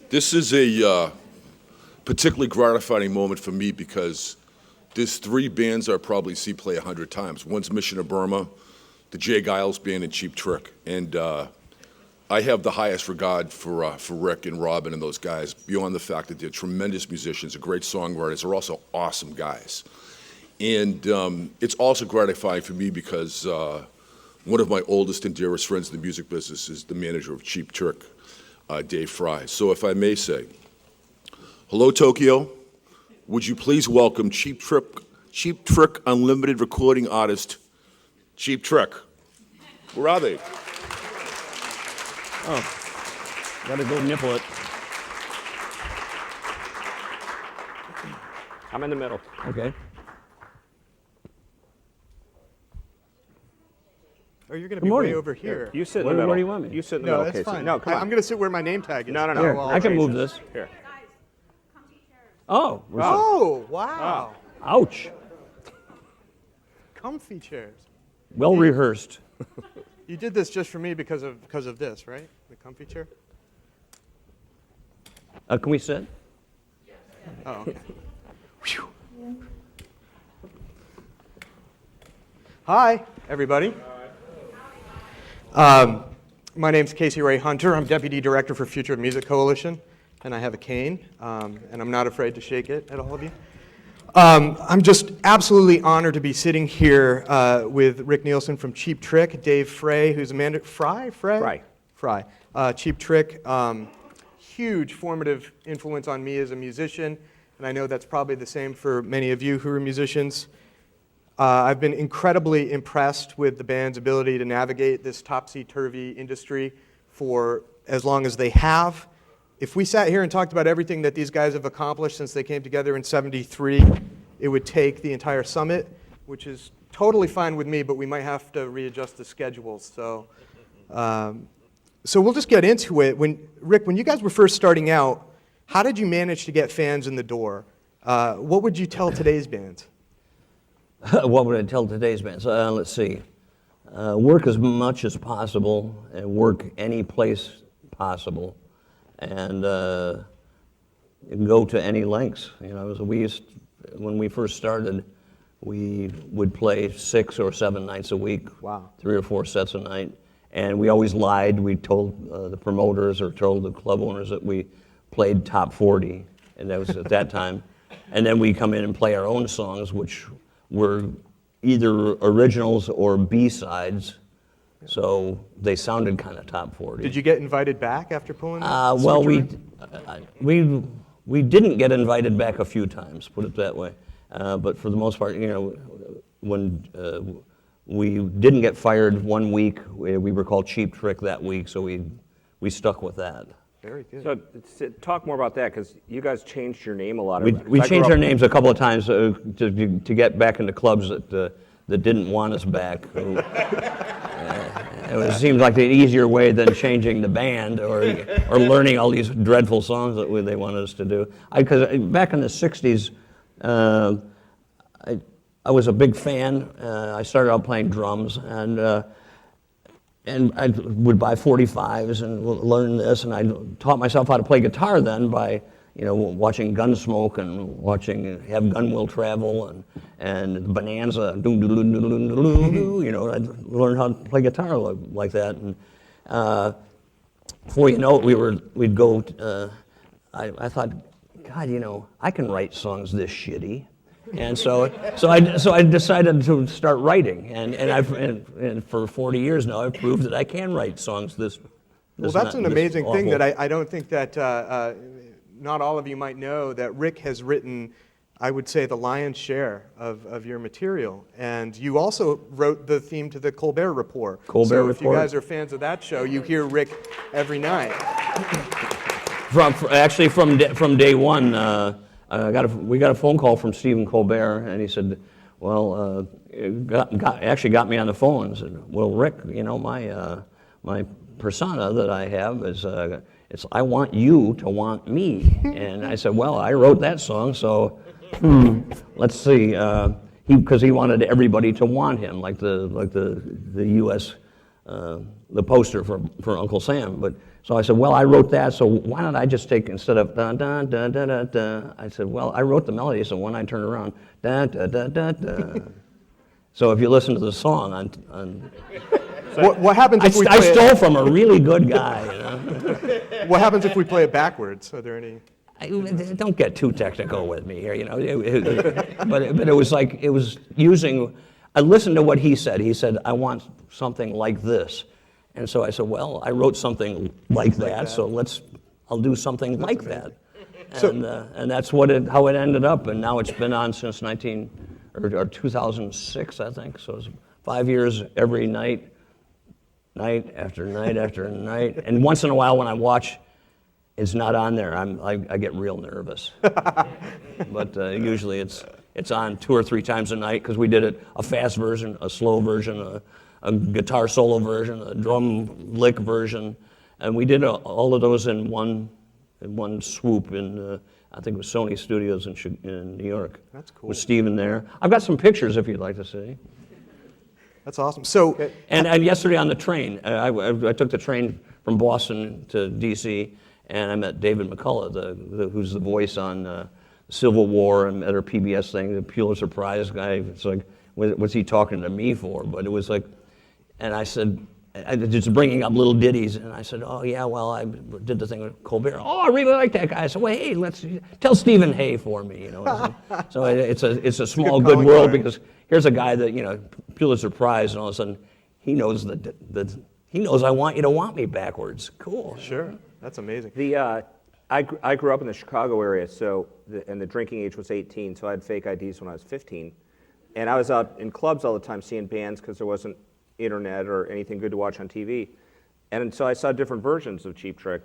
This is a particularly gratifying moment for me because there's three bands I probably see play 100 times. One's Mission of Burma, the Jay Giles Band, and Cheap Trick. And I have the highest regard for Rick and Robin and those guys, beyond the fact that they're tremendous musicians, they're great songwriters, they're also awesome guys. And it's also gratifying for me because one of my oldest and dearest friends in the music business is the manager of Cheap Trick, Dave Frey. So if I may say, hello Tokyo, would you please welcome Cheap Trick Unlimited recording artist, Cheap Trick. Where are they? Oh, gotta go nipple it. I'm in the middle. Okay. Oh, you're going to be way over here. You sit in the middle. Where do you want me? You sit in the No, middle. that's fine. No, come on. I'm going to sit where my name tag is. No. Here, Well, I can change move this. this. Here. Oh, Oh, wow. ouch. Comfy chairs. Well rehearsed. You did this just for me because of this, right? The comfy chair? Can we sit? Oh, okay. Phew. Hi, everybody. My name's Casey Rae-Hunter. I'm Deputy Director for Future of Music Coalition, and I have a cane, and I'm not afraid to shake it at all of you. I'm just absolutely honored to be sitting here with Rick Nielsen from Cheap Trick, Dave Frey, who's a man Frey. Cheap Trick, huge formative influence on me as a musician, and I know that's probably the same for many of you who are musicians. I've been incredibly impressed with the band's ability to navigate this topsy-turvy industry for as long as they have. If we sat here and talked about everything that these guys have accomplished since they came together in '73, it would take the entire summit, which is totally fine with me, but we might have to readjust the schedules. So we'll just get into it. Rick, when you guys were first starting out, how did you manage to get fans in the door? What would you tell today's bands? What would I tell today's bands? Let's see. Work as much as possible and work any place possible, and go to any lengths. You know, when we first started, we would play 6 or 7 nights a week. Wow. 3 or 4 sets a night, and we always lied. We told the promoters or told the club owners that we played top 40, and that was at that time. And then we come in and play our own songs, which were either originals or B-sides, so they sounded kind of top 40. Did you get invited back after pulling Well, we didn't get invited back a few times, put it that way. But for the most part, you know, when we didn't get fired one week, we were called Cheap Trick that week, so we stuck with that. Very good. So talk more about that, because you guys changed your name a lot. We changed our names a couple of times to get back into clubs that didn't want us back. It seemed like the easier way than changing the band or learning all these dreadful songs that they wanted us to do. Because back in the '60s, I was a big fan. I started out playing drums, and I would buy 45s and learn this, and I taught myself how to play guitar then by, you know, watching Gunsmoke and watching Have Gun Will Travel and Bonanza, you know, I learned how to play guitar like that. And before you know it, we'd go, I thought, God, you know, I can write songs this shitty. And so I decided to start writing, and for 40 years now I've proved that I can write songs this. Well, that's an amazing thing that I don't think that not all of you might know, that Rick has written, I would say, the lion's share of your material. And you also wrote the theme to the Colbert Report. So if you guys are fans of that show, you hear Rick every night. From day one. We got a phone call from Stephen Colbert, and he said, well, actually got me on the phone and said, well, Rick, you know, my persona that I have is, it's I want you to want me. And I said, well, I wrote that song, so let's see. Because he wanted everybody to want him, like the U.S. The poster for Uncle Sam. But So I said, well, I wrote that, so why don't I just take, instead of da da da da da da, I said, well, I wrote the melody, so when I turn around, da da da da da. So if you listen to the song on What happens if we I play stole from a really good guy, you know? What happens if we play it backwards? Are there any? Don't get too technical with me here, you know. But it was like, it was using, I listened to what he said. He said, I want something like this. And so I said, well, I wrote something like that, so I'll do something like that. And that's how it ended up. And now it's been on since 2006, I think. So it's 5 years every night after night after night. And once in a while when I watch, it's not on there. I get real nervous. But usually it's on 2 or 3 times a night because we did a fast version, a slow version, a guitar solo version, a drum lick version, and we did all of those in one swoop in I think it was Sony Studios in New York. That's cool. With Steven there. I've got some pictures if you'd like to see. That's awesome. So, And yesterday on the train, I took the train from Boston to D.C. and I met David McCullough, who's the voice on Civil War and other PBS thing, the Pulitzer Prize guy. It's like, what's he talking to me for? But it was like, and I said, just bringing up little ditties, and I said, oh yeah, well, I did the thing with Colbert. Oh, I really like that guy. I said, well, hey, let's tell Stephen Hay for me, you know. So it's a small good world because here's a guy that, you know, Pulitzer Prize, and all of a sudden he knows he knows I want you to want me backwards. Cool. sure, that's amazing. I grew up in the Chicago area, and the drinking age was 18, so I had fake IDs when I was 15. And I was out in clubs all the time seeing bands because there wasn't internet or anything good to watch on TV. And so I saw different versions of Cheap Trick,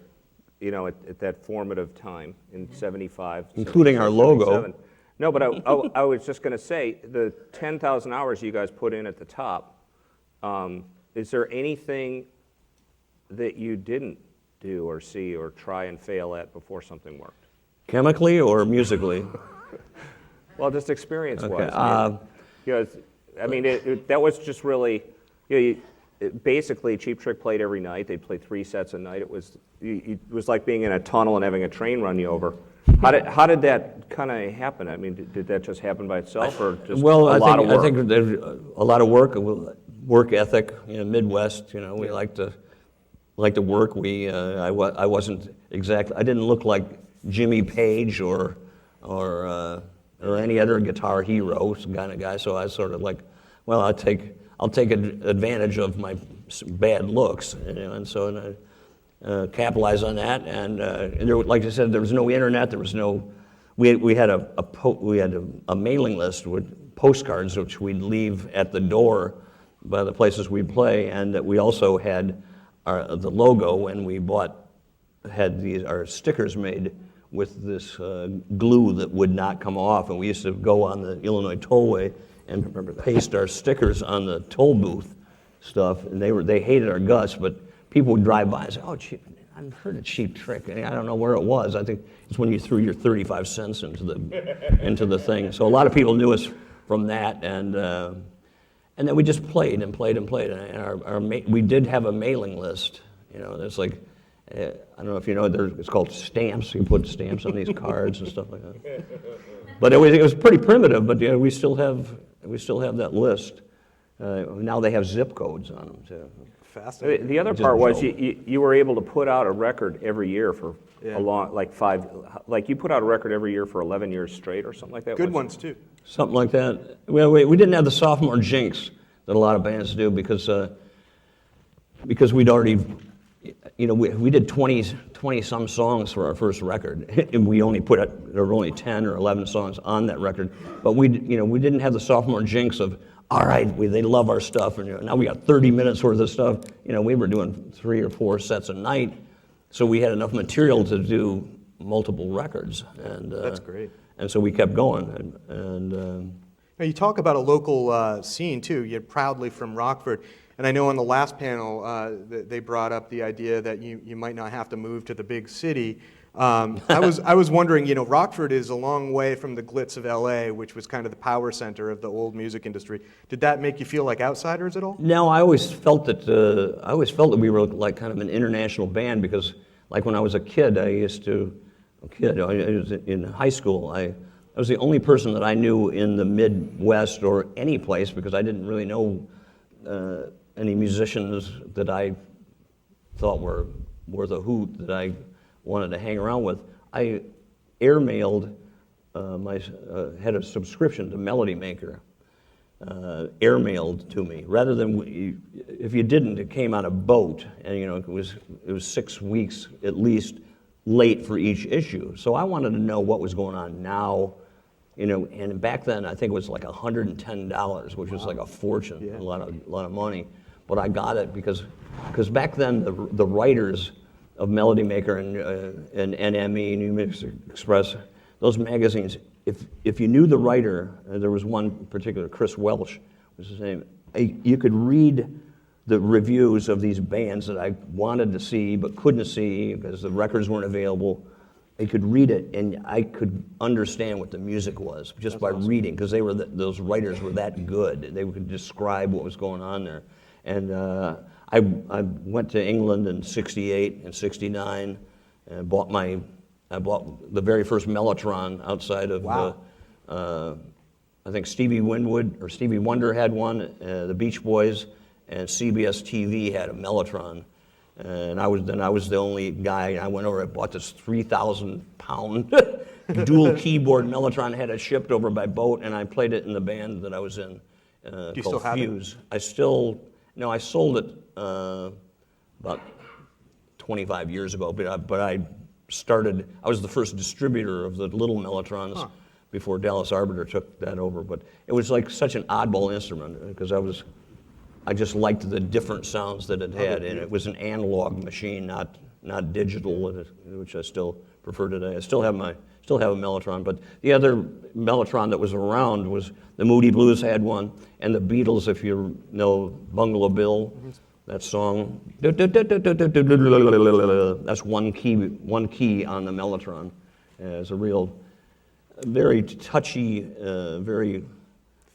you know, at that formative time in 75. Including our 76, logo. 77. No, but I was just going to say, the 10,000 hours you guys put in at the top, is there anything that you didn't do or see or try and fail at before something worked? Chemically or musically? Well, just experience-wise. Okay, You know, I mean, that was just really, you know, basically Cheap Trick played every night. They'd play 3 sets a night. It was like being in a tunnel and having a train run you over. How did that kind of happen? I mean, did that just happen by itself, or just well, a lot of work? I think there's a lot of work ethic. You know, Midwest. You know, we like to work. I wasn't exactly. I didn't look like Jimmy Page or any other guitar hero kind of guy. So I was sort of like, well, I'll take advantage of my bad looks, you know, and so capitalize on that. And there, like I said, there was no internet. There was no. We had a mailing list with postcards which we'd leave at the door by the places we'd play, and that we also had the logo, and we had our stickers made with this glue that would not come off, and we used to go on the Illinois Tollway and paste our stickers on the toll booth stuff, and they hated our guts, but people would drive by and say, oh, I've heard of Cheap Trick. And I don't know where it was. I think it's when you threw your 35 cents into the thing. So a lot of people knew us from that, and then we just played and played and played, and we did have a mailing list. You know, there's like, I don't know if you know, it's called stamps. You put stamps on these cards and stuff like that. But it was pretty primitive. But yeah, we still have that list. Now they have zip codes on them too. Fascinating. The other part was you were able to put out a record every year for a long, like you put out a record every year for 11 years straight or something like that. Good ones too. Something like that. Well, we didn't have the sophomore jinx that a lot of bands do because we'd already. You know, we did 20-some songs for our first record, and there were only 10 or 11 songs on that record. But we didn't have the sophomore jinx of, all right, they love our stuff, and now we got 30 minutes worth of stuff. You know, we were doing 3 or 4 sets a night, so we had enough material to do multiple records. And that's great. And so we kept going. And now you talk about a local scene too. You're proudly from Rockford. And I know on the last panel, they brought up the idea that you might not have to move to the big city. I was wondering, Rockford is a long way from the glitz of LA, which was kind of the power center of the old music industry. Did that make you feel like outsiders at all? No, I always felt that we were like kind of an international band because, like when I was a kid, I was in high school. I was the only person that I knew in the Midwest or any place because I didn't really know any musicians that I thought were the hoot that I wanted to hang around with. I airmailed had a subscription to Melody Maker, airmailed to me. Rather than if you didn't, it came on a boat, and it was 6 weeks at least late for each issue. So I wanted to know what was going on now, and back then I think it was like $110, which was like a fortune, Yeah. a lot of money. But I got it because back then the writers of Melody Maker and NME, New Music Express, those magazines, if you knew the writer, there was one particular, Chris Welch was his name, you could read the reviews of these bands that I wanted to see but couldn't see because the records weren't available. I could read it and I could understand what the music was just by reading because those writers were that good. They could describe what was going on there. And I went to England in '68 and '69 and bought the very first Mellotron outside of I think Stevie Wonder had one, the Beach Boys, and CBS TV had a Mellotron. And I was the only guy. I went over and bought this 3,000-pound dual keyboard Mellotron, had it shipped over by boat, and I played it in the band that I was in Do you called still have Fuse. I sold it about 25 years ago, but I was the first distributor of the little Mellotrons before Dallas Arbiter took that over. But it was like such an oddball instrument because I just liked the different sounds that it had, and it was an analog machine, not digital, which I still prefer today. I still have a Mellotron, but the other Mellotron that was around was the Moody Blues had one, and the Beatles, if you know Bungalow Bill, that song, that's one key on the Mellotron. It's a very touchy, very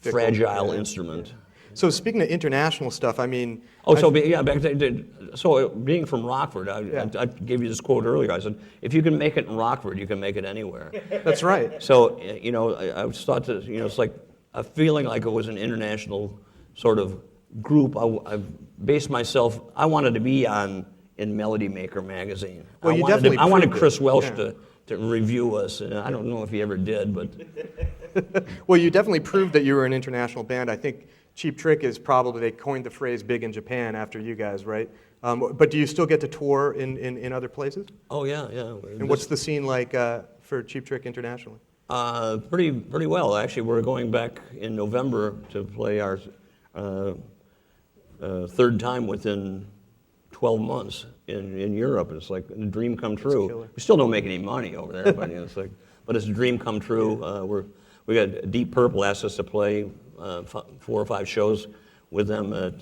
fragile instrument. So speaking of international stuff, I mean... So being from Rockford, I gave you this quote earlier. I said, if you can make it in Rockford, you can make it anywhere. That's right. So, I was thought to, it's like a feeling like it was an international sort of group. I based myself, I wanted to be in Melody Maker magazine. Well, I wanted Chris Welch Yeah. to review us, and I don't know if he ever did, but... Well, you definitely proved that you were an international band. I think Cheap Trick is probably, they coined the phrase big in Japan after you guys, right? But do you still get to tour in other places? Oh, yeah. And what's the scene like for Cheap Trick internationally? Pretty well. Actually, we're going back in November to play our third time within 12 months in Europe. It's like a dream come true. We still don't make any money over there, but but it's a dream come true. We got Deep Purple asked us to play 4 or 5 shows with them at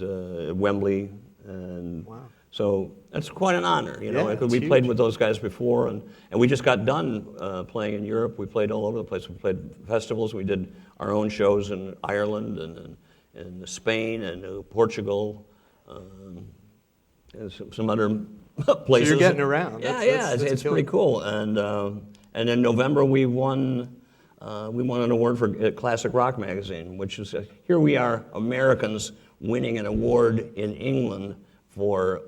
Wembley, and so that's quite an honor, because we played with those guys before, and we just got done playing in Europe. We played all over the place. We played festivals. We did our own shows in Ireland and Spain and Portugal, and some other places. So you're getting around. That's it's pretty cool. And in November we won an award for Classic Rock Magazine, which is here we are, Americans winning an award in England for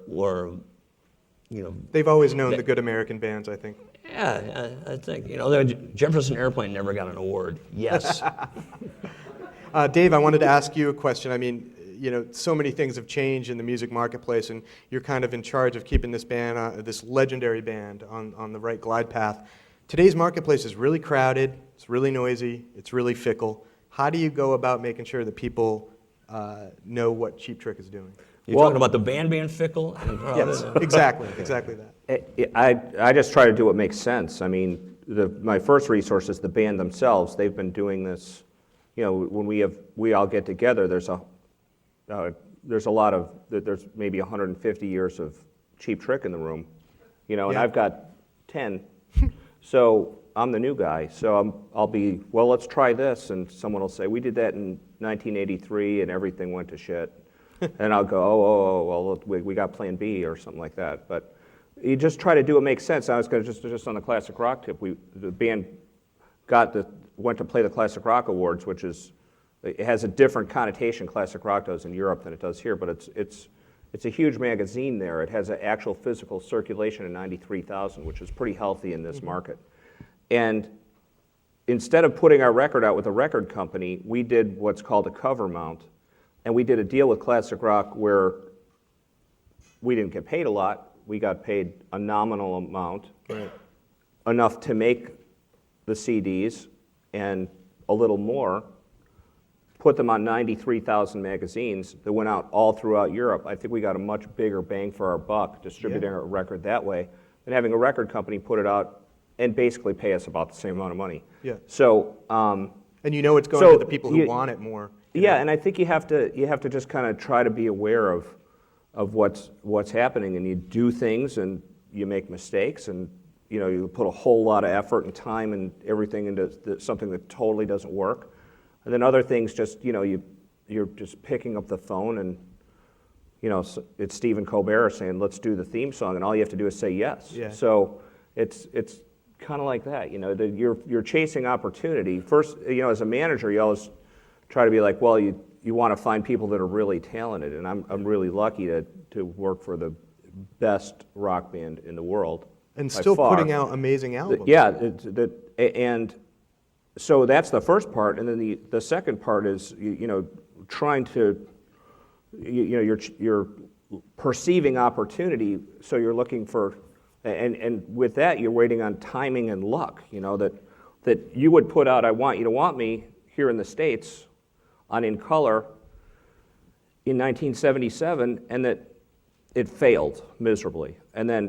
They've always known the good American bands, I think. Yeah, I think Jefferson Airplane never got an award. Yes. Dave, I wanted to ask you a question. I mean, so many things have changed in the music marketplace, and you're kind of in charge of keeping this band, this legendary band, on the right glide path. Today's marketplace is really crowded, it's really noisy, it's really fickle. How do you go about making sure that people know what Cheap Trick is doing? You're talking about the band being fickle? Yes, exactly that. I just try to do what makes sense. I mean, my first resource is the band themselves. They've been doing this, when we all get together, there's maybe 150 years of Cheap Trick in the room, and I've got 10. So I'm the new guy. So I'll be, well, let's try this. And someone will say, we did that in 1983 and everything went to shit. And I'll go, well, we got plan B or something like that. But you just try to do what makes sense. I was going to just on the classic rock tip, the band went to play the Classic Rock Awards, which it has a different connotation, classic rock does in Europe than it does here, but it's a huge magazine there. It has an actual physical circulation of 93,000, which is pretty healthy in this market. And instead of putting our record out with a record company, we did what's called a cover mount. And we did a deal with Classic Rock where we didn't get paid a lot. We got paid a nominal amount, enough to make the CDs and a little more, put them on 93,000 magazines that went out all throughout Europe. I think we got a much bigger bang for our buck distributing our record that way than having a record company put it out and basically pay us about the same amount of money. Yeah. So, and you know it's going to the people who want it more. Yeah, and I think you have to just kind of try to be aware of what's happening, and you do things and you make mistakes, and you put a whole lot of effort and time and everything into something that totally doesn't work. And then other things, just you're just picking up the phone and it's Stephen Colbert saying, let's do the theme song, and all you have to do is say yes. Yeah. So it's kind of like that, you're chasing opportunity. First, as a manager, you always try to be like, well, you want to find people that are really talented, and I'm really lucky to work for the best rock band in the world. And by still far. Putting out amazing albums. Yeah, and so that's the first part, and then the second part is trying to you're perceiving opportunity, so you're looking for, and with that you're waiting on timing and luck. That you would put out, I Want You to Want Me here in the States on In Color in 1977, and that it failed miserably, and then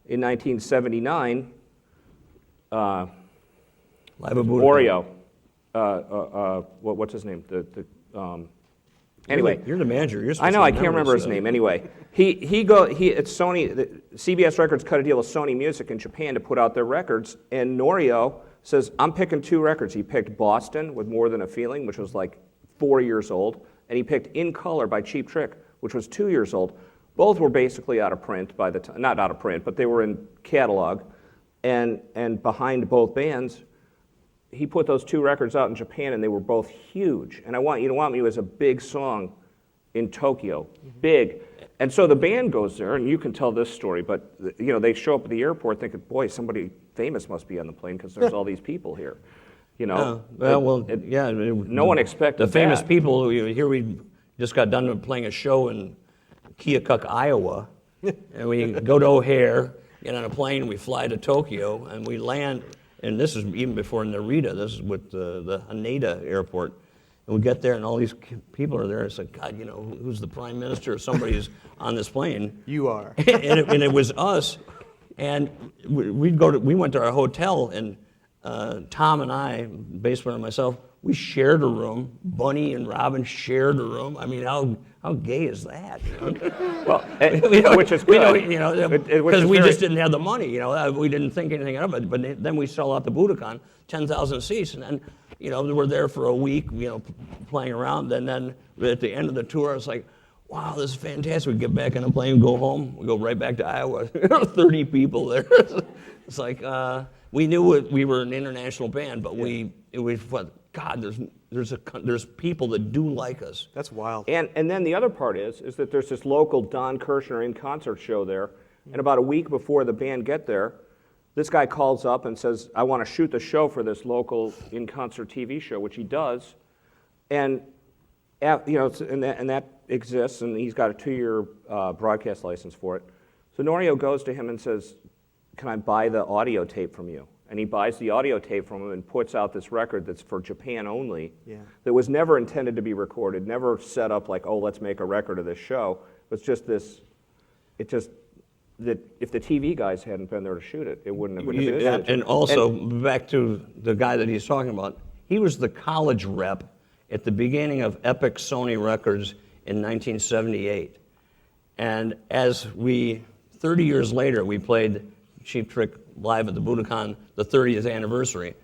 in 1979. Oreo, what's his name? Anyway, You're the manager. You're supposed I know, to I can't remember his stuff. name. Anyway, it's Sony. CBS Records cut a deal with Sony Music in Japan to put out their records, and Norio says, "I'm picking 2 records." He picked Boston with More Than a Feeling, which was like 4 years old, and he picked In Color by Cheap Trick, which was 2 years old. Both were basically out of print by the time, not out of print, but they were in catalog, and behind both bands. He put those 2 records out in Japan, and they were both huge. And I Want You to Want Me was a big song in Tokyo, big. And so the band goes there, and you can tell this story, but they show up at the airport thinking, boy, somebody famous must be on the plane because there's all these people here. No one expected the famous that. people. Here we just got done playing a show in Keokuk, Iowa, and we go to O'Hare, get on a plane, we fly to Tokyo, and we land. And this is even before Narita. This is with the Haneda airport. And we get there, and all these people are there. It's like, God, who's the prime minister or somebody's on this plane? You are. and it was us. And we went to our hotel, and Tom and I, bass player and myself, we shared a room. Bunny and Robin shared a room. I mean, how gay is that? Well, which is good. Because we just didn't have the money. We didn't think anything of it. But then we sell out the Budokan, 10,000 seats, and then we're there for a week, playing around. And then at the end of the tour, it's like, wow, this is fantastic. We get back on a plane, go home, we go right back to Iowa. 30 people there. It's like we knew we were an international band, but we thought, God, there's people that do like us. That's wild. And then the other part is that there's this local Don Kirshner in concert show there, and about a week before the band get there, this guy calls up and says, I want to shoot the show for this local in concert TV show, which he does, and that exists, and he's got a 2-year broadcast license for it. So Norio goes to him and says, can I buy the audio tape from you? And he buys the audio tape from him and puts out this record that's for Japan only, that was never intended to be recorded, never set up like, oh, let's make a record of this show. It was just that if the TV guys hadn't been there to shoot it, it wouldn't have been existed. And also, back to the guy that he's talking about, he was the college rep at the beginning of Epic Sony Records in 1978. And 30 years later, we played Cheap Trick live at the Budokan, the 30th anniversary.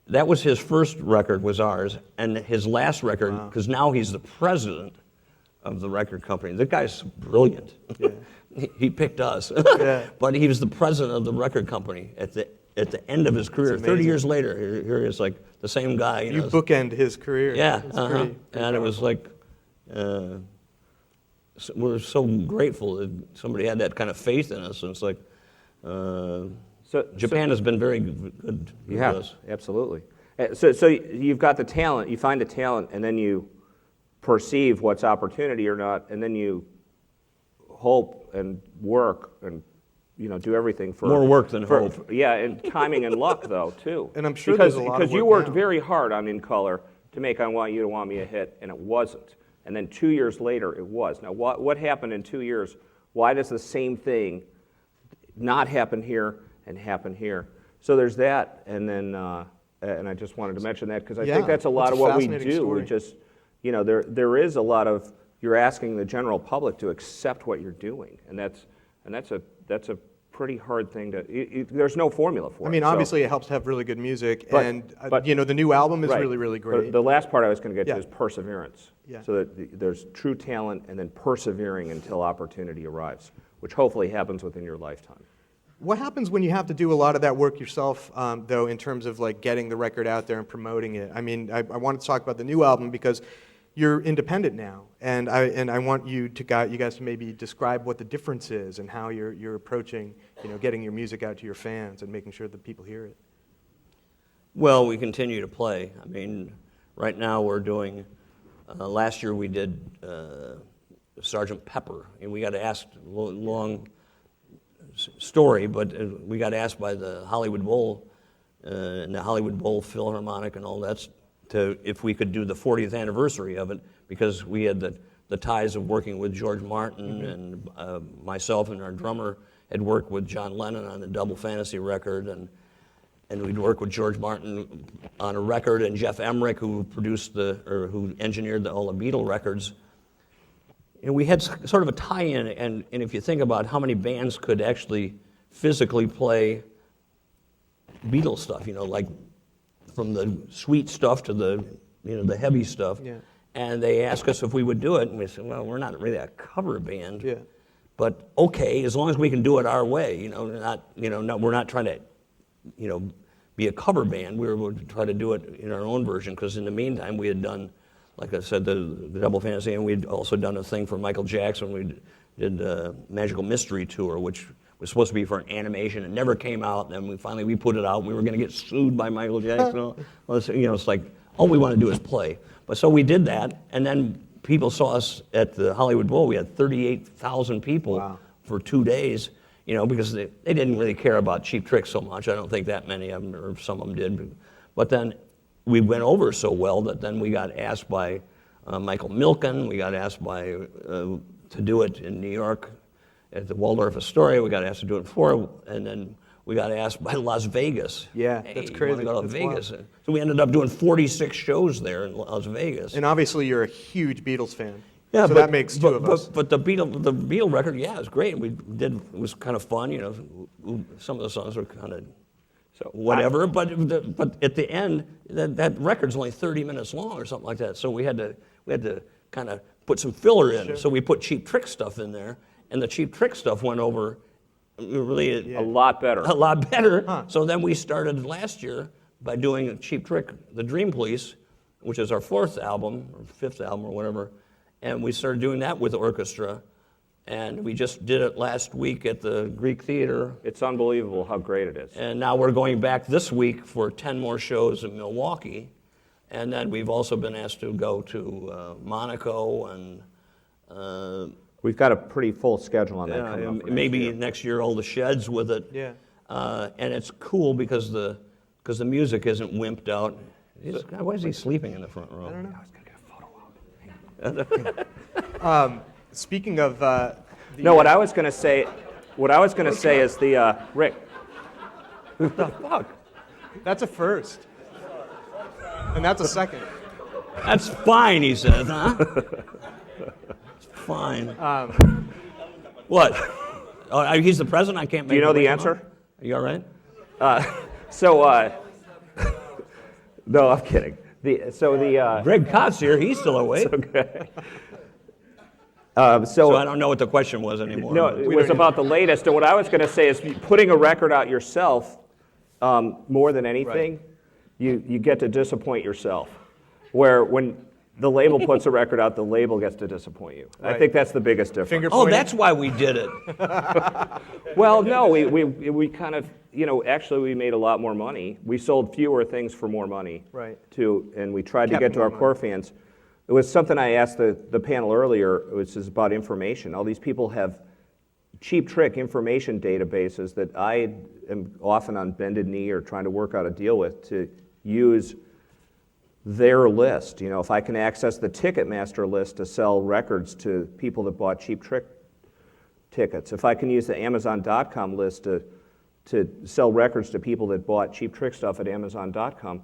That was his first record, was ours, and his last record, because now he's the president of the record company. The guy's brilliant. Yeah. He picked us, Yeah. but he was the president of the record company at the end of his career. That's 30 amazing. year later, here he is, like the same guy. You know. bookend his career. Yeah, It's pretty and it was like, we're so grateful that somebody had that kind of faith in us. And it's like, Japan has been very good with Yeah, us. absolutely. So you've got the talent, you find the talent, and then you perceive what's opportunity or not, and then you hope and work and do everything for More work than hope. Yeah, and timing and luck though too. And I'm sure because there's a lot of because you work worked now. very hard on In Color to make I Want You to Want Me a hit, and it wasn't. And then 2 years later, it was. Now, what happened in 2 years? Why does the same thing not happen here and happen here? So there's that, and then and I just wanted to mention that because I think that's a lot it's of a what we fascinating do. story. We just, there is a lot of you're asking the general public to accept what you're doing, and that's a pretty hard thing to. There's no formula for it. I mean, so- obviously it helps to have really good music, But- and but- the new album is Right. really, really But great. the last part I was going to get Yeah. to is perseverance. Yeah. So that there's true talent and then persevering until opportunity arrives, which hopefully happens within your lifetime. What happens when you have to do a lot of that work yourself, though, in terms of like getting the record out there and promoting it? I mean, I wanted to talk about the new album because you're independent now, and I want you guys to maybe describe what the difference is and how you're approaching, getting your music out to your fans and making sure that people hear it. Well, we continue to play. I mean, right now we're doing, last year we did Sgt. Pepper, and we got asked, long story, but we got asked by the Hollywood Bowl, and the Hollywood Bowl Philharmonic and all that, if we could do the 40th anniversary of it, because we had the ties of working with George Martin, and myself and our drummer had worked with John Lennon on the Double Fantasy record, and we'd work with George Martin on a record, and Jeff Emmerich, who who engineered all the Beatle records. And we had sort of a tie-in, and if you think about how many bands could actually physically play Beatles stuff, like from the sweet stuff to the heavy stuff. Yeah. And they asked us if we would do it, and we said, well, we're not really a cover band, Yeah. but okay, as long as we can do it our way, we're not trying to, be a cover band. We were to try to do it in our own version, because in the meantime we had done, like I said, the Double Fantasy, and we'd also done a thing for Michael Jackson. We did a Magical Mystery Tour, which was supposed to be for an animation. It never came out. Then we put it out. We were going to get sued by Michael Jackson. Well, it's like all we want to do is play. But so we did that, and then people saw us at the Hollywood Bowl. We had 38,000 people Wow. for 2 days. Because they didn't really care about Cheap Trick so much. I don't think that many of them, or some of them did. But then we went over so well that then we got asked by Michael Milken. We got asked to do it in New York at the Waldorf Astoria. We got asked to do it in Florida, and then we got asked by Las Vegas. Yeah, Hey, that's you crazy. wanna go to That's Vegas? wild. So we ended up doing 46 shows there in Las Vegas. And obviously you're a huge Beatles fan. Yeah, so that makes two of us. But the Beatle record, yeah, it was great. It was kind of fun, Some of the songs were kind of whatever. But at the end, that record's only 30 minutes long or something like that. So we had to kind of put some filler in. Sure. So we put Cheap Trick stuff in there, and the Cheap Trick stuff went over really A lot better. a lot better. So then we started last year by doing Cheap Trick, The Dream Police, which is our 4th album, or 5th album, or whatever. And we started doing that with orchestra. And we just did it last week at the Greek Theater. It's unbelievable how great it is. And now we're going back this week for 10 more shows in Milwaukee. And then we've also been asked to go to Monaco and We've got a pretty full schedule on that coming up. for next maybe year. next year all the Sheds with it. Yeah. And it's cool because the music isn't wimped out. Why is he sleeping in the front row? I don't know. I was going to get a photo out. Speaking of No, what I was going to say is the Rick. What the fuck? that's a first. And that's a second. That's fine, he says, huh? It's fine. What? Oh, he's the president? I can't make Do you know my the name answer? up? Are you all right? No, I'm kidding. Greg Cott's here. He's still awake. Okay. So I don't know what the question was anymore. No, it was about the latest. And what I was going to say is putting a record out yourself, more than anything, you get to disappoint yourself. Where when the label puts a record out, the label gets to disappoint you. Right. I think that's the biggest difference. Finger Oh, pointing. that's why we did it. Well, no, we kind of, actually we made a lot more money. We sold fewer things for more money. Right. And we tried to Kept get to more our money. core fans. It was something I asked the panel earlier, which is about information. All these people have cheap trick information databases that I am often on bended knee or trying to work out a deal with to use their list. If I can access the Ticketmaster list to sell records to people that bought Cheap Trick tickets, if I can use the Amazon.com list to sell records to people that bought Cheap Trick stuff at Amazon.com,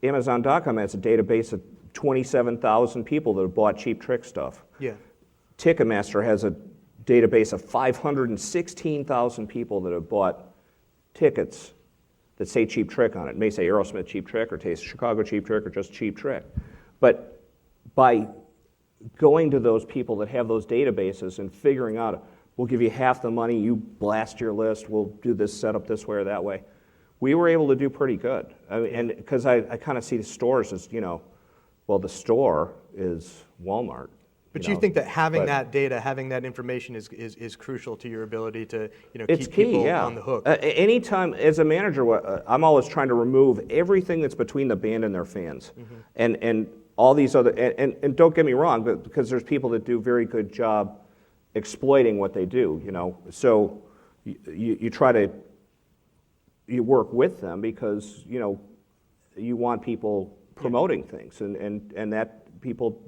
Amazon.com has a database of 27,000 people that have bought Cheap Trick stuff. Yeah. Ticketmaster has a database of 516,000 people that have bought tickets that say Cheap Trick on it. It may say Aerosmith Cheap Trick or say Chicago Cheap Trick or just Cheap Trick. But by going to those people that have those databases and figuring out, we'll give you half the money, you blast your list, we'll do this setup this way or that way, we were able to do pretty good. And because I kind of see the stores as, well, the store is Walmart. But you think that having that data, having that information is crucial to your ability to It's keep key, people yeah. on the hook? Anytime, as a manager, I'm always trying to remove everything that's between the band and their fans. And all these other, and don't get me wrong, but because there's people that do a very good job exploiting what they do, So you try to, you work with them because, you want people promoting things, and that people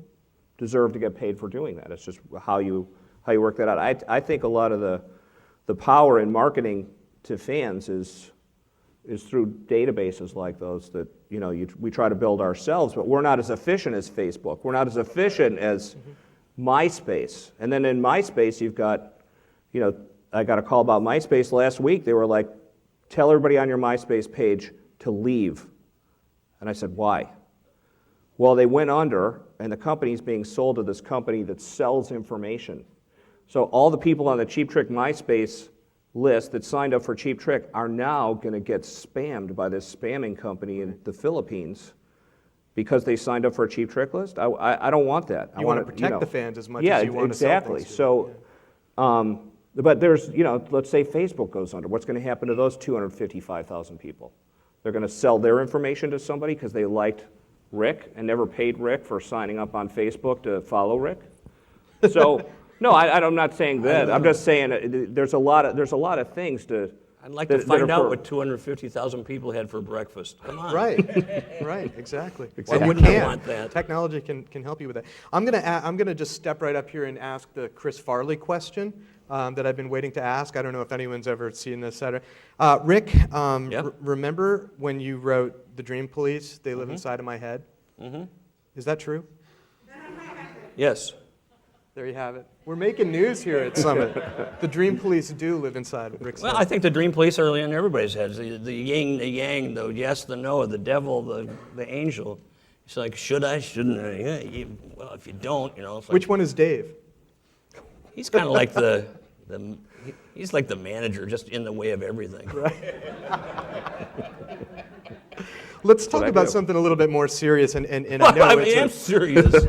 deserve to get paid for doing that. It's just how you work that out. I think a lot of the power in marketing to fans is through databases like those that we try to build ourselves, but we're not as efficient as Facebook. We're not as efficient as MySpace. And then in MySpace, you've got, I got a call about MySpace last week. They were like, tell everybody on your MySpace page to leave. And I said, why? Well, they went under, and the company's being sold to this company that sells information. So all the people on the Cheap Trick MySpace list that signed up for Cheap Trick are now going to get spammed by this spamming company in the Philippines because they signed up for a Cheap Trick list. I don't want that. You want to protect the fans as much as you want to sell exactly. things to So, them. but there's, let's say Facebook goes under. What's going to happen to those 255,000 people? They're going to sell their information to somebody because they liked Rick and never paid Rick for signing up on Facebook to follow Rick. So, no, I'm not saying that. I'm just saying there's a lot of things to. I'd like to find out what 250,000 people had for breakfast. Come on. Right, exactly. Why And wouldn't I you can. want that? Technology can help you with that. I'm gonna just step right up here and ask the Chris Farley question that I've been waiting to ask. I don't know if anyone's ever seen this. Rick, remember when you wrote "The Dream Police"? They live inside of my head. Is that true? Yes. There you have it. We're making news here at Summit. The Dream Police do live inside of Rick's Well, head. I think the dream police are in everybody's heads. The yin, the yang, the yes, the no, the devil, the angel. It's like, should I, shouldn't I? Yeah, well, if you don't, it's like, Which one is Dave? he's kind of like he's like the manager, just in the way of everything. Let's talk I about do. something a little bit more serious, and I know I it's am serious.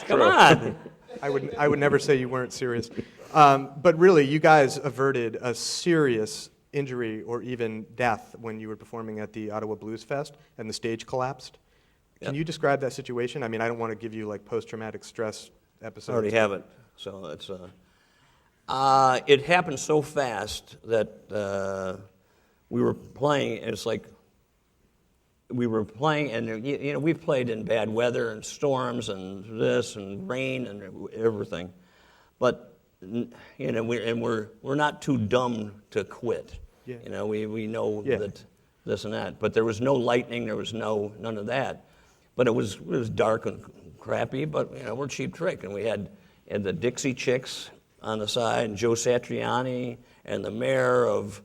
Come on. I would never say you weren't serious. But really, you guys averted a serious injury or even death when you were performing at the Ottawa Blues Fest and the stage collapsed. Can you describe that situation? I mean, I don't want to give you like post-traumatic stress episodes. I already have it. So it's it happened so fast that we were playing. It's like we were playing, and we've played in bad weather and storms and this and rain and everything, but we're not too dumb to quit. Yeah. We know that this and that, but there was no lightning, there was none of that, but it was dark and crappy. But we're Cheap Trick, and we had the Dixie Chicks on the side, and Joe Satriani and the mayor of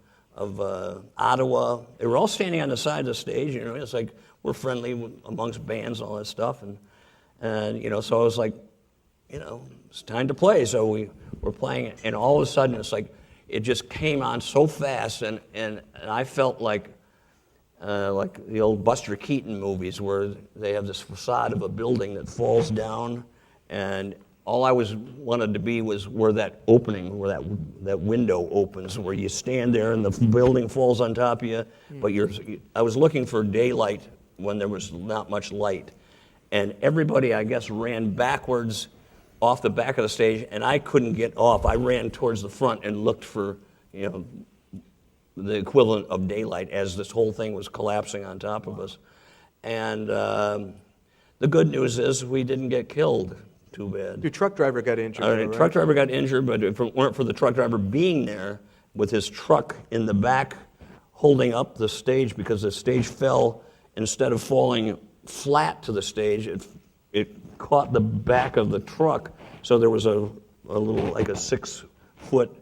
Ottawa. They were all standing on the side of the stage. You know, it's like we're friendly amongst bands and all that stuff, and you know, so I was like, you know, it's time to play. So we were playing it, and all of a sudden it's like it just came on so fast, and I felt like the old Buster Keaton movies where they have this facade of a building that falls down, and all I wanted to be was where that opening, where that window opens, where you stand there and the building falls on top of you, but I was looking for daylight when there was not much light. And everybody, I guess, ran backwards off the back of the stage, and I couldn't get off. I ran towards the front and looked for, you know, the equivalent of daylight as this whole thing was collapsing on top of us. And the good news is we didn't get killed too bad. Your truck driver got injured. The right? truck driver got injured, but if it weren't for the truck driver being there with his truck in the back holding up the stage, because the stage fell, instead of falling flat to the stage, it caught the back of the truck, so there was a little, like a 6-foot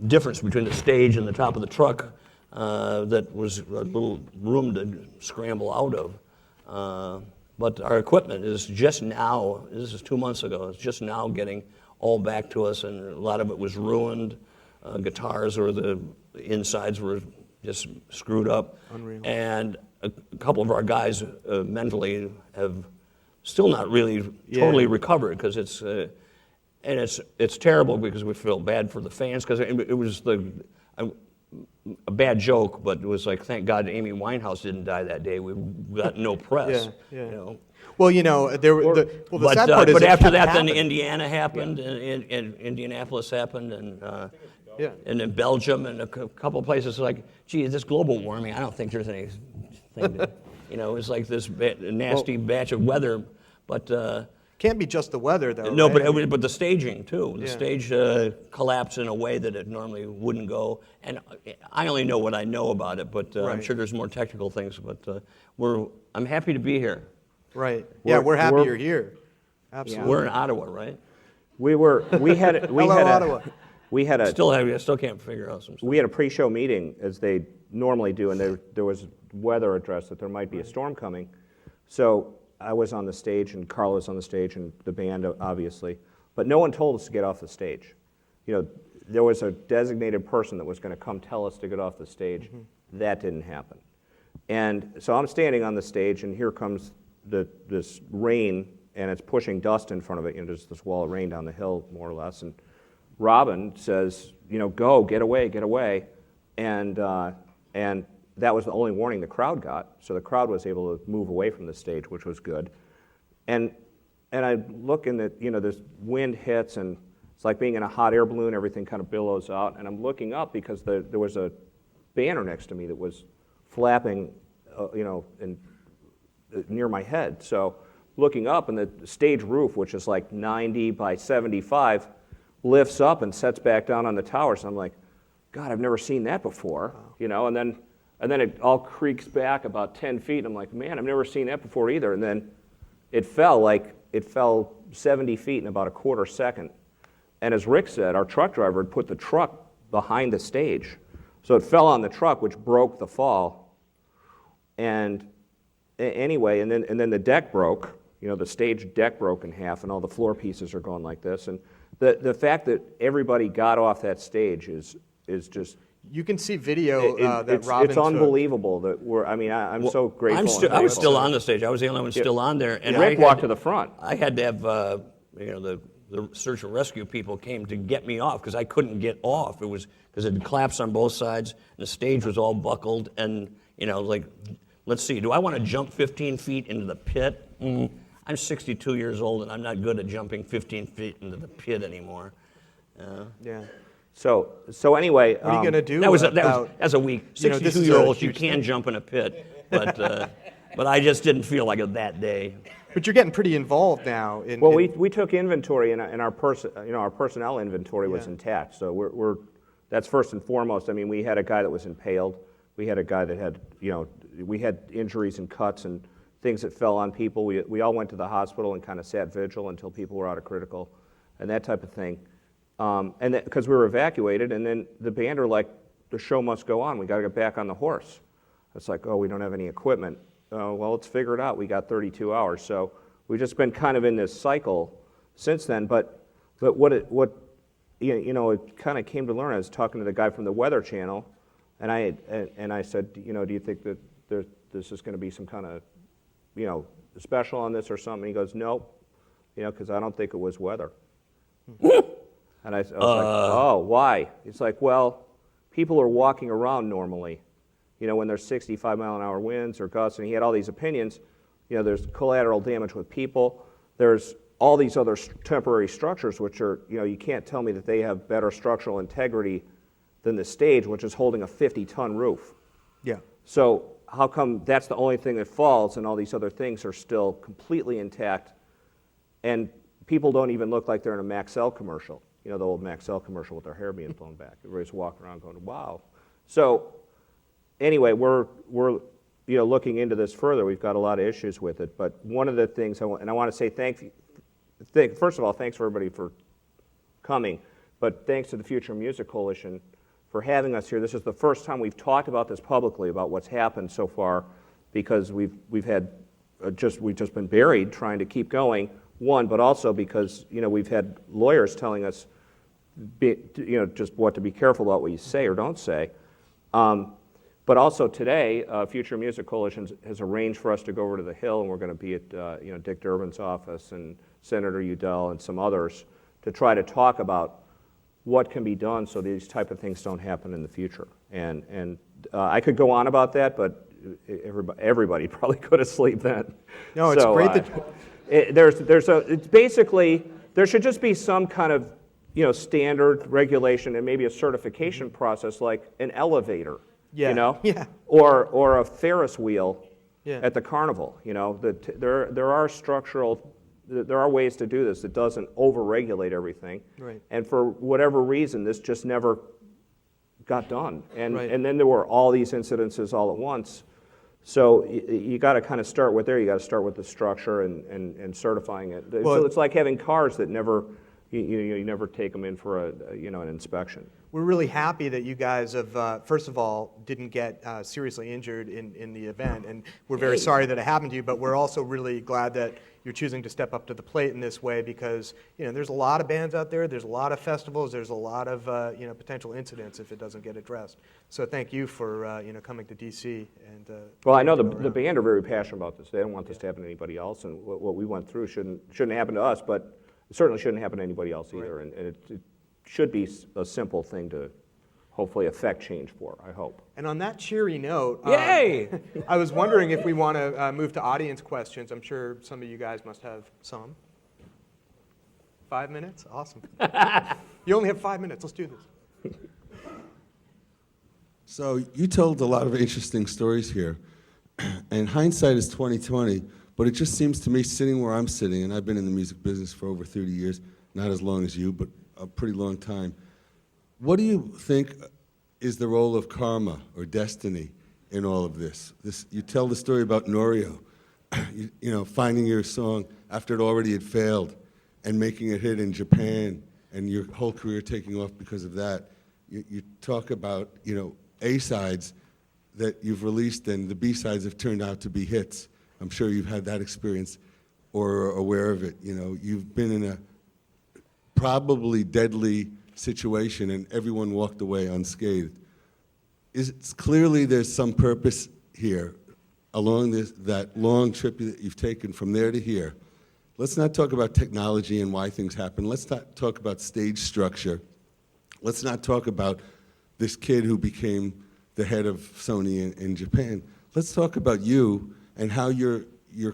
difference between the stage and the top of the truck that was a little room to scramble out of. But our equipment is just now, this is 2 months ago, it's just now getting all back to us, and a lot of it was ruined. Guitars, or the insides were just screwed up. Unreal. And a couple of our guys mentally have still not really totally recovered, because it's terrible, because we feel bad for the fans, because it was a bad joke, but it was like, thank God Amy Winehouse didn't die that day. We got no press. Yeah. You know. Well, you know, the sad part is but it after kept that, happening. then Indiana happened, and Indianapolis happened, and Yeah. and in Belgium, and a couple of places. Like, gee, this global warming, I don't think there's anything. You know, it's like this nasty batch of weather, but. Can't be just the weather, though. No, right? but the staging too. The Yeah. stage collapsed in a way that it normally wouldn't go. And I only know what I know about it, but I'm Right. sure there's more technical things. But I'm happy to be here. Right. Yeah, we're happy you're here. Absolutely. We're in Ottawa, right? We had Ottawa. a I still can't figure out some stuff. we had a pre-show meeting, as they normally do, and there was weather address that there might be a storm coming. So I was on the stage, and Carl was on the stage, and the band, obviously. But no one told us to get off the stage. You know, there was a designated person that was going to come tell us to get off the stage. Mm-hmm. That didn't happen. And so I'm standing on the stage, and here comes this rain, and it's pushing dust in front of it. You know, there's this wall of rain down the hill, more or less. And Robin says, you know, go, get away. And that was the only warning the crowd got. So the crowd was able to move away from the stage, which was good. And I look, and this wind hits, and it's like being in a hot air balloon. Everything kind of billows out. And I'm looking up, because there was a banner next to me that was flapping, near my head. So looking up, and the stage roof, which is like 90 by 75, lifts up and sets back down on the tower. So I'm like, God, I've never seen that before. Wow. You know, and then it all creaks back about 10 feet. And I'm like, man, I've never seen that before either. And then it fell 70 feet in about a quarter second. And as Rick said, our truck driver had put the truck behind the stage. So it fell on the truck, which broke the fall. And anyway, and then the deck broke. You know, the stage deck broke in half, and all the floor pieces are going like this. And the fact that everybody got off that stage is just... You can see video that Robin It's unbelievable that I'm so grateful. I was still on the stage. I was the only one still on there. And Rick walked to the front. I had to have, the search and rescue people came to get me off, because I couldn't get off. It was because it had collapsed on both sides, and the stage was all buckled. And, like, let's see, do I want to jump 15 feet into the pit? I'm 62 years old, and I'm not good at jumping 15 feet into the pit anymore. Yeah. So anyway, What are you going to do That was about... as a weak this is 62-year-old, a you huge can thing. jump in a pit, but I just didn't feel like it that day. But you're getting pretty involved now. well, we took inventory, and our our personnel inventory was intact. So that's first and foremost. I mean, we had a guy that was impaled. We had a guy that had we had injuries and cuts and things that fell on people. We all went to the hospital and kind of sat vigil until people were out of critical, and that type of thing. And because we were evacuated, and then the band are like, the show must go on. We got to get back on the horse. It's like, oh, we don't have any equipment. Well, let's figure it out. We got 32 hours. So we've just been kind of in this cycle since then. But what it kind of came to learn. I was talking to the guy from the Weather Channel, and I said, do you think that this is going to be some kind of, special on this or something? He goes, nope, because I don't think it was weather. And I was like, oh, why? It's like, well, people are walking around normally, when there's 65-mile-an-hour winds or gusts, and he had all these opinions. There's collateral damage with people. There's all these other temporary structures, which are, you can't tell me that they have better structural integrity than the stage, which is holding a 50-ton roof. Yeah. So how come that's the only thing that falls and all these other things are still completely intact, and people don't even look like they're in a Maxell commercial, the old Maxell commercial with their hair being blown back. Everybody's walking around going, wow. So anyway, we're looking into this further. We've got a lot of issues with it, but one of the things I want to say first of all, thanks for everybody for coming, but thanks to the Future Music Coalition for having us here. This is the first time we've talked about this publicly, about what's happened so far, because we've just been buried trying to keep going. One, but also because we've had lawyers telling us, just what to be careful about what you say or don't say. But also today, Future Music Coalition has arranged for us to go over to the Hill, and we're going to be at Dick Durbin's office and Senator Udell and some others to try to talk about what can be done so these type of things don't happen in the future. And I could go on about that, but everybody probably go to sleep then. No, it's great that it's basically, there should just be some kind of standard regulation and maybe a certification process, like an elevator. Yeah. Yeah. Or a Ferris wheel. Yeah. At the carnival. There are ways to do this that doesn't over-regulate everything. Right. And for whatever reason, this just never got done. And Right. and then there were all these incidences all at once. So you got to kind of start with there. You got to start with the structure and certifying it. Well, so it's like having cars that never you never take them in for an inspection. We're really happy that you guys have, first of all, didn't get seriously injured in the event, and we're very sorry that it happened to you, but we're also really glad that you're choosing to step up to the plate in this way, because there's a lot of bands out there, there's a lot of festivals, there's a lot of potential incidents if it doesn't get addressed. So thank you for coming to DC. And well, I know the band are very passionate about this. They don't want this to happen to anybody else, and what we went through shouldn't happen to us, but it certainly shouldn't happen to anybody else either. Right. And it should be a simple thing to hopefully affect change for, I hope. And on that cheery note, Yay! I was wondering if we want to move to audience questions. I'm sure some of you guys must have some. 5 minutes? Awesome. You only have 5 minutes. Let's do this. So you told a lot of interesting stories here, and hindsight is 20/20. But it just seems to me, sitting where I'm sitting, and I've been in the music business for over 30 years, not as long as you, but a pretty long time. What do you think is the role of karma or destiny in all of this? You tell the story about Norio, finding your song after it already had failed and making it hit in Japan, and your whole career taking off because of that. You talk about, A-sides that you've released, and the B-sides have turned out to be hits. I'm sure you've had that experience or are aware of it. You've been in a probably deadly situation and everyone walked away unscathed. It's clearly there's some purpose here along that long trip that you've taken from there to here. Let's not talk about technology and why things happen. Let's not talk about stage structure. Let's not talk about this kid who became the head of Sony in Japan. Let's talk about you and how your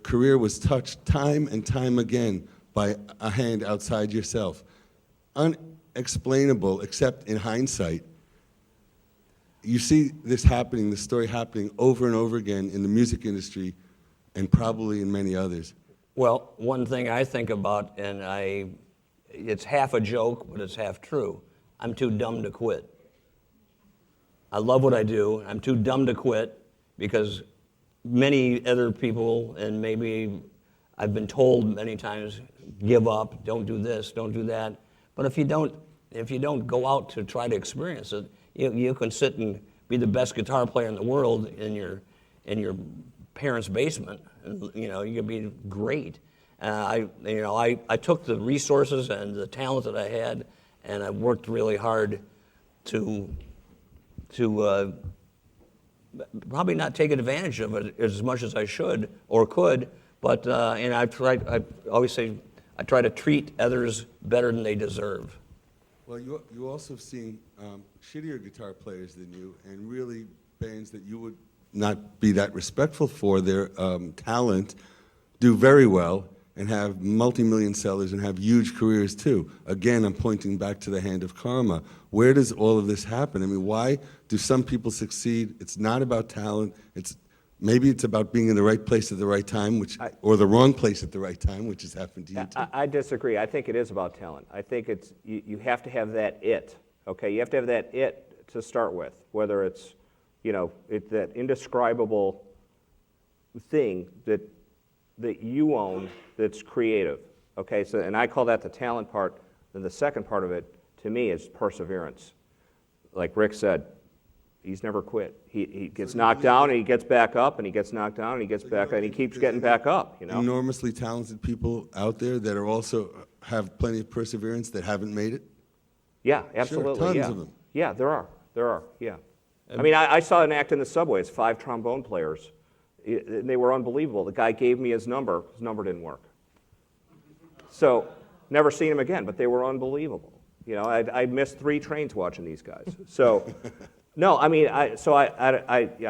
career was touched time and time again by a hand outside yourself. Unexplainable, except in hindsight. You see this happening, this story happening over and over again in the music industry and probably in many others. Well, one thing I think about, and it's half a joke, but it's half true. I'm too dumb to quit. I love what I do. I'm too dumb to quit because many other people, and maybe I've been told many times, give up, don't do this, don't do that. But if you don't if you don't go out to try to experience it, you can sit and be the best guitar player in the world in your parents' basement. And, you can be great. I took the resources and the talent that I had, and I worked really hard to probably not take advantage of it as much as I should or could, but and I always say I try to treat others better than they deserve. Well, you also have seen shittier guitar players than you, and really bands that you would not be that respectful for their talent do very well and have multi-million sellers and have huge careers too. Again, I'm pointing back to the hand of karma. Where does all of this happen? I mean, why do some people succeed? It's not about talent. Maybe it's about being in the right place at the right time, or the wrong place at the right time, which has happened to you too. I disagree. I think it is about talent. I think it's you have to have that it. Okay, you have to have that it to start with. Whether it's that indescribable thing that you own that's creative. Okay, so and I call that the talent part. Then the second part of it to me is perseverance. Like Rick said, he's never quit. He gets knocked down and he gets back up, and he gets knocked down and he gets back up, and he keeps getting back up. Enormously talented people out there that are also have plenty of perseverance that haven't made it. Yeah, absolutely. Sure, tons yeah. of them. Yeah, there are. Yeah. I mean, I saw an act in the subway. It's 5 trombone players. They were unbelievable. The guy gave me his number. His number didn't work. So, never seen him again, but they were unbelievable. I missed 3 trains watching these guys. So, no, I mean, I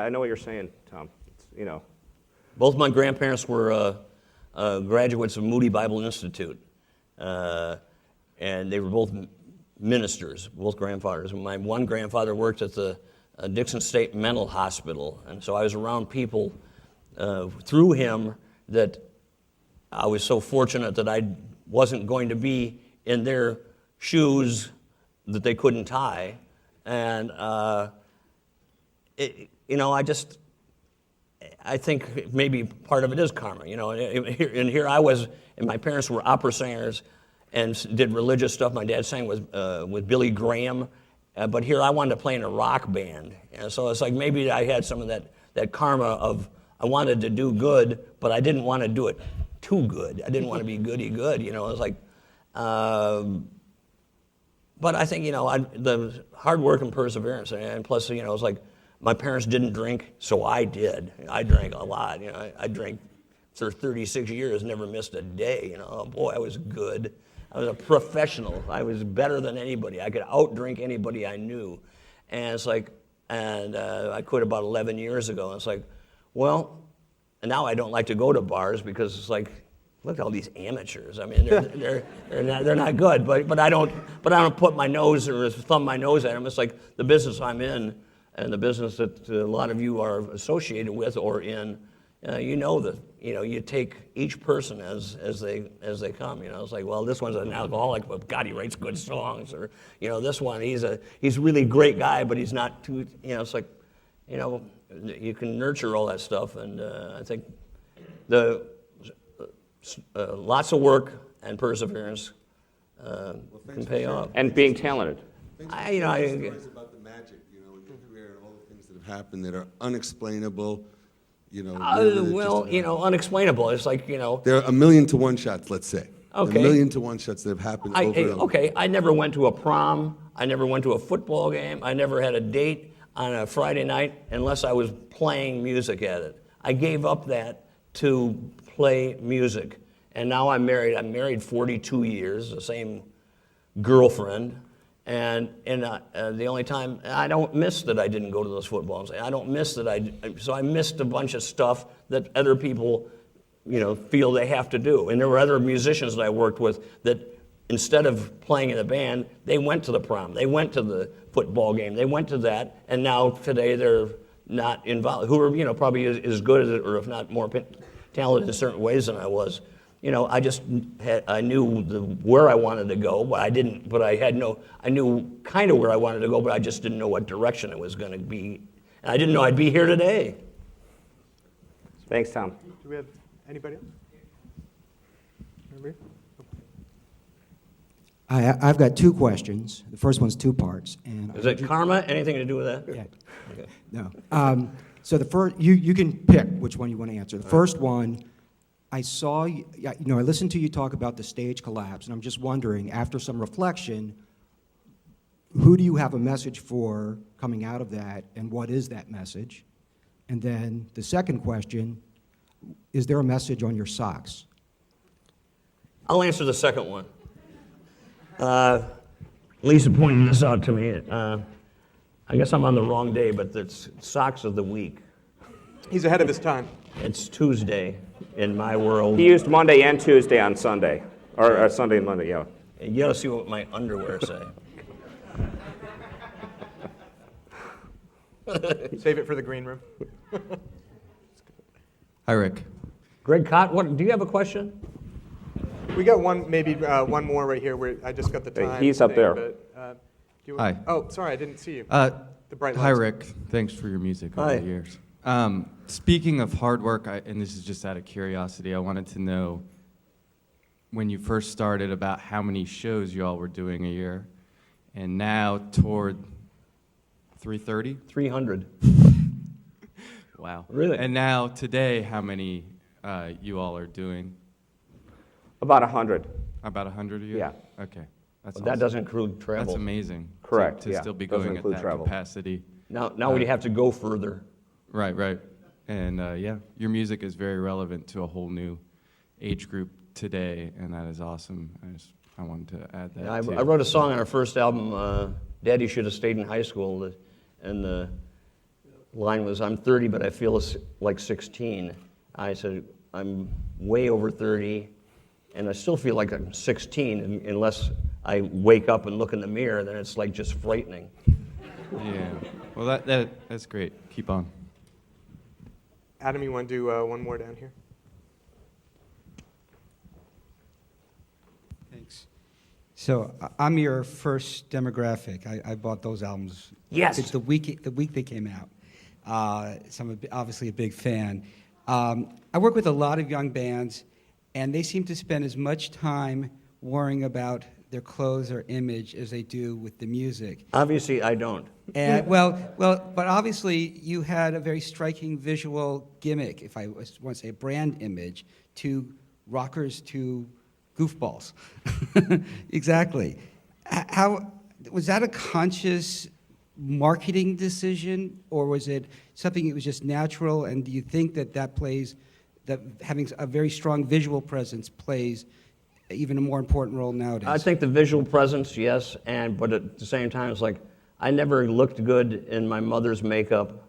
know what you're saying, Tom. Both my grandparents were graduates of Moody Bible Institute, and they were both ministers, both grandfathers. My one grandfather worked at the Dixon State Mental Hospital, and so I was around people through him that I was so fortunate that I wasn't going to be in their shoes that they couldn't tie, and I think maybe part of it is karma, and here I was, and my parents were opera singers and did religious stuff. My dad sang with Billy Graham, but here I wanted to play in a rock band, and so it's like maybe I had some of that karma of I wanted to do good, but I didn't want to do it too good. I didn't want to be goody good, it was like, but I think, the hard work and perseverance, and plus, it's like my parents didn't drink, so I did. I drank a lot. I drank for 36 years, never missed a day. Boy, I was good. I was a professional. I was better than anybody. I could outdrink anybody I knew. And it's like, I quit about 11 years ago. And it's like, well, and now I don't like to go to bars because it's like, look at all these amateurs. I mean, they're not good. But I don't put my nose or thumb my nose at them. It's like the business I'm in and the business that a lot of you are associated with or in. You take each person as they come. It's like, well, this one's an alcoholic, but God, he writes good songs. Or this one, he's a really great guy, but he's not too. It's like, you can nurture all that stuff, and I think the lots of work and perseverance can pay off. And being talented. Stories about the magic, in your career and all the things that have happened that are unexplainable. Unexplainable. It's like, There are 1,000,000 to 1 shots, let's say. Okay. 1,000,000 to 1 shots that have happened over and over. Okay, I never went to a prom. I never went to a football game. I never had a date on a Friday night unless I was playing music at it. I gave up that to play music. And now I'm married. I'm married 42 years, the same girlfriend. And the only time, I don't miss that I didn't go to those football games. I don't miss that so I missed a bunch of stuff that other people, feel they have to do. And there were other musicians that I worked with that instead of playing in a band, they went to the prom, they went to the football game, they went to that, and now today they're not involved, who are, probably as good as it, or if not more talented in certain ways than I was. I knew where I wanted to go, but I knew kind of where I wanted to go, but I just didn't know what direction it was going to be. And I didn't know I'd be here today. Thanks, Tom. Do we have anybody else? Anybody? I've got two questions. The first one's two parts. And Is it karma? Anything to do with that? Yeah. Okay. No. So the first, you can pick which one you want to answer. The first one, I saw, I listened to you talk about the stage collapse, and I'm just wondering, after some reflection, who do you have a message for coming out of that, and what is that message? And then the second question, is there a message on your socks? I'll answer the second one. Lisa pointed this out to me. I guess I'm on the wrong day, but it's socks of the week. He's ahead of his time. It's Tuesday in my world. He used Monday and Tuesday on Sunday, or Sunday and Monday, yeah. And you gotta see what my underwear say. Save it for the green room. Hi, Rick. Greg Cott, do you have a question? We got one, maybe one more right here where I just got the Hey, time. he's up thing, there. But, do you Hi. Oh, sorry, I didn't see you. The bright Hi, lights. Rick. Thanks for your music over Hi. the years. Speaking of hard work, and this is just out of curiosity, I wanted to know when you first started about how many shows you all were doing a year, and now toward 330? 300. Wow. Really? And now today, how many you all are doing? About 100. About 100 a year? Yeah. Okay. That's But that awesome. doesn't include travel. That's amazing. Correct, To yeah. still be Doesn't going at include that travel. capacity. Now we have to go further. Right, right. And yeah, your music is very relevant to a whole new age group today, and that is awesome. I wanted to add that. I too. wrote a song on our first album, Daddy Should Have Stayed in High School, and the line was, I'm 30, but I feel like 16. I said, I'm way over 30, and I still feel like I'm 16, unless I wake up and look in the mirror, then it's like just frightening. Yeah. Well, that's great. Keep on. Adam, you want to do one more down here? Thanks. So I'm your first demographic. I bought those albums. Yes. It's the week they came out. So I'm obviously a big fan. I work with a lot of young bands, and they seem to spend as much time worrying about their clothes or image as they do with the music. Obviously, I don't. And but obviously you had a very striking visual gimmick, if I want to say a brand image, to rockers to goofballs. Exactly. How was that a conscious marketing decision, or was it something that was just natural? And do you think that having a very strong visual presence plays even a more important role nowadays? I think the visual presence, yes, but at the same time, it's like I never looked good in my mother's makeup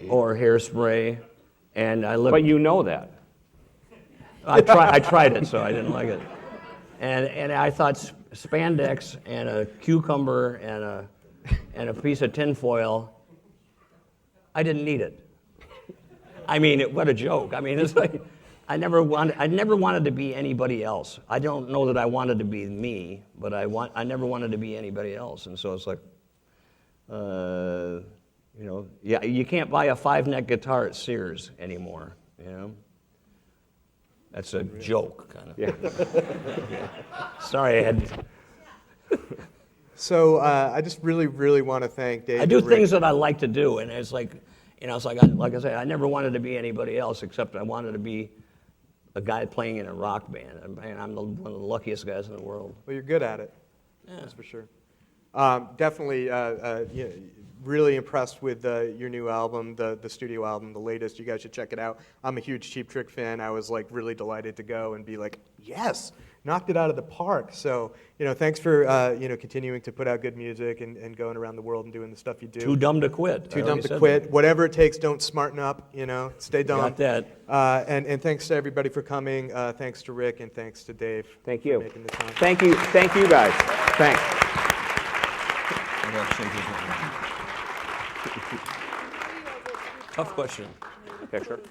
or hairspray, and I looked. But you know that. I tried it, so I didn't like it. And I thought spandex and a cucumber and a piece of tinfoil, I didn't need it. I mean, what a joke. I mean, it's like I never wanted to be anybody else. I don't know that I wanted to be me, but I never wanted to be anybody else. And so it's like, yeah, you can't buy a 5-neck guitar at Sears anymore, you know? That's a joke, kind of. Yeah. Sorry, I had. So I just really, really want to thank Dave. I do and Rick. things that I like to do, and it's like, it's like I say, I never wanted to be anybody else except I wanted to be a guy playing in a rock band, and I'm one of the luckiest guys in the world. Well, you're good at it. Yeah. That's for sure. Definitely, really impressed with your new album, the studio album, the latest. You guys should check it out. I'm a huge Cheap Trick fan. I was like really delighted to go and be like, yes, knocked it out of the park. So, thanks for continuing to put out good music and going around the world and doing the stuff you do. Too dumb to quit. Too I dumb already to said quit. that. Whatever it takes, don't smarten up. Stay dumb. Got that. And thanks to everybody for coming. Thanks to Rick and thanks to Dave. Thank you. For making the time. Thank you guys. Thanks. Tough question. Picture.